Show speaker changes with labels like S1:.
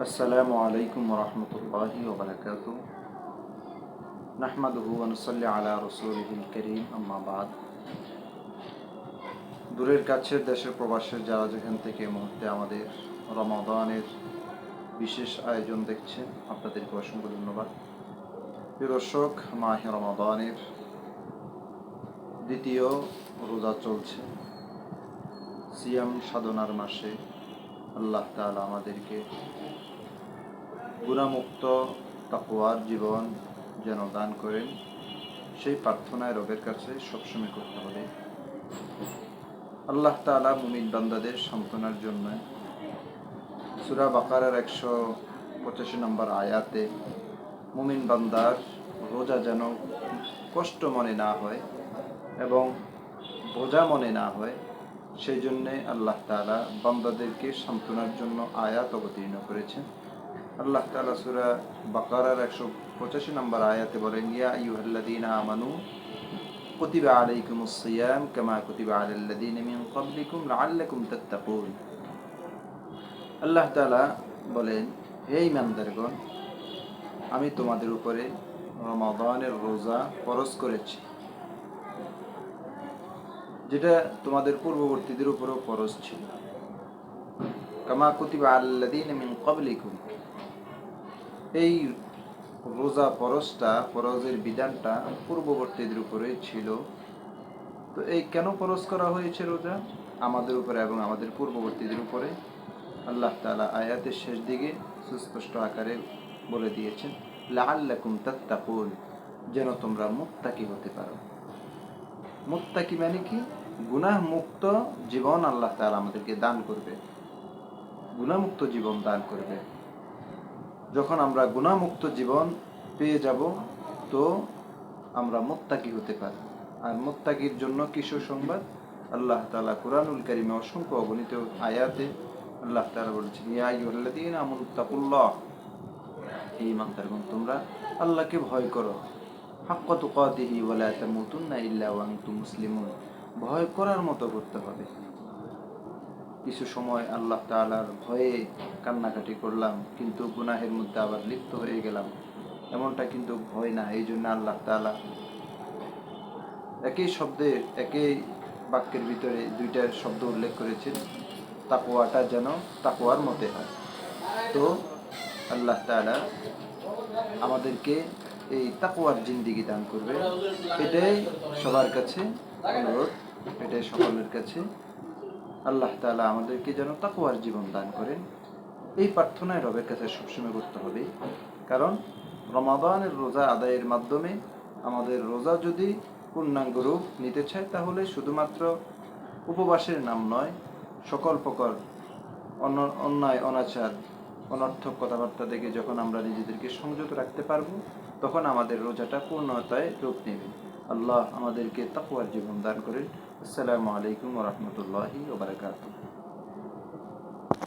S1: আসসালামু আলাইকুম ওরহমতুল্লাহি ওবারাকাতুহু নাহমাদুহু ওয়া নুসাল্লি আলা রাসূলিহিল কারীম আম্মা বাদ। দূরের কাছের দেশের প্রবাসের যারা যেখান থেকে এই মুহূর্তে আমাদের রমাদানের বিশেষ আয়োজন দেখছেন, আপনাদেরকে অসংখ্য ধন্যবাদ। প্রিয় দর্শক, মাহে রমাদানের দ্বিতীয় রোজা চলছে। সিয়াম সাধনার মাসে আল্লাহ তাআলা আমাদেরকে গুনাহমুক্ত তাকওয়ার জীবন যেন দান করেন, সেই প্রার্থনায় রবের কাছে সবসময় করতে হবে। আল্লাহ তাআলা মুমিন বান্দাদের সান্ত্বনার জন্য সূরা বাকারার 185 নম্বর আয়াতে মুমিন বান্দার রোজা যেন কষ্ট মনে না হয় এবং বোঝা মনে না হয়, সেই জন্যে আল্লাহ তাআলা বান্দাদেরকে সান্ত্বনার জন্য আয়াত অবতীর্ণ করেছেন। আল্লাহ তাআলা সূরা বাকারার 185 নম্বর আয়াতে বলেন, ইয়া আইয়ুহাল্লাযীনা আমানু কুতিবা আলাইকুমুস সিয়াম কামা কুতিবা আলাল্লাযীনা মিন ক্বাবলিকুম লাআল্লাকুম তাত্তাকুন। আল্লাহ তাআলা বলেন, হে ঈমানদারগণ, আমি তোমাদের উপরে রমাদানের রোজা ফরজ করেছি, যেটা তোমাদের পূর্ববর্তীদের উপরেও ফরজ ছিল। কামা কুতিবা আলাল্লাযীনা মিন ক্বাবলিকুম, এই রোজা ফরজের বিধানটা পূর্ববর্তীদের উপরে ছিল। তো এই কেন ফরজ করা হয়েছে রোজা আমাদের উপরে এবং আমাদের পূর্ববর্তীদের উপরে? আল্লাহ তাআলা আয়াতের শেষ দিকে সুস্পষ্ট আকারে বলে দিয়েছেন, লাআল্লাকুম তাত্তাকুন, যেন তোমরা মুত্তাকি হতে পারো। মুত্তাকি মানে কি? গুনাহ মুক্ত জীবন আল্লাহ তাআলা আমাদেরকে দান করবে, গুনাহমুক্ত জীবন দান করবে। যখন আমরা গুনাহমুক্ত জীবন পেয়ে যাব, তো আমরা মুত্তাকি হতে পারি। আর মুত্তাকির জন্য কি সুসংবাদ? আল্লাহ তাআলা কুরআনুল কারীমে অসংখ্য অগণিত আয়াতে আল্লাহ তাআলা বলেছেন, ইয়া আইয়ুহাল্লাযীনা আমানুত্তাকুল্লাহ, হে ঈমানদারগণ, তোমরা আল্লাহকে ভয় করো, হাক্কা তুকাতিহি ওয়া লা তামুতুন্না ইল্লা ওয়া আনতুম মুসলিমুন। ভয় করার মতো করতে হবে। কিছু সময় আল্লাহ তাআলার ভয়ে কান্নাকাটি করলাম, কিন্তু গুনাহের মধ্যে আবার লিপ্ত হয়ে গেলাম, এমনটা কিন্তু ভয় না। এই জন্য আল্লাহ তাআলা একই শব্দে, একই বাক্যের ভিতরে দুইটা শব্দ উল্লেখ করেছেন, তাকওয়াটা যেন তাকওয়ার মতে হয়। তো আল্লাহ তাআলা আমাদেরকে এই তাকওয়ার জিন্দেগি দান করবে, এটাই সবার কাছে অনুরোধ, এটাই সকলের কাছে। আল্লাহ তাআলা আমাদেরকে যেন তাকওয়ার জীবন দান করেন, এই প্রার্থনায় রবের কাছে সবসময় করতে হবে। কারণ রমাদানের রোজা আদায়ের মাধ্যমে আমাদের রোজা যদি পূর্ণাঙ্গ রূপ নিতে চায়, তাহলে শুধুমাত্র উপবাসের নাম নয়, সকল প্রকার অন্যায়, অনাচার, অনর্থক কথাবার্তা থেকে যখন আমরা নিজেদেরকে সংযত রাখতে পারব, তখন আমাদের রোজাটা পূর্ণতায় রূপ নেবে। আল্লাহ আমাদেরকে তাকওয়ার জীবন দান করেন। আসসালামু আলাইকুম ওয়া রাহমাতুল্লাহি ওয়া বারাকাতুহু।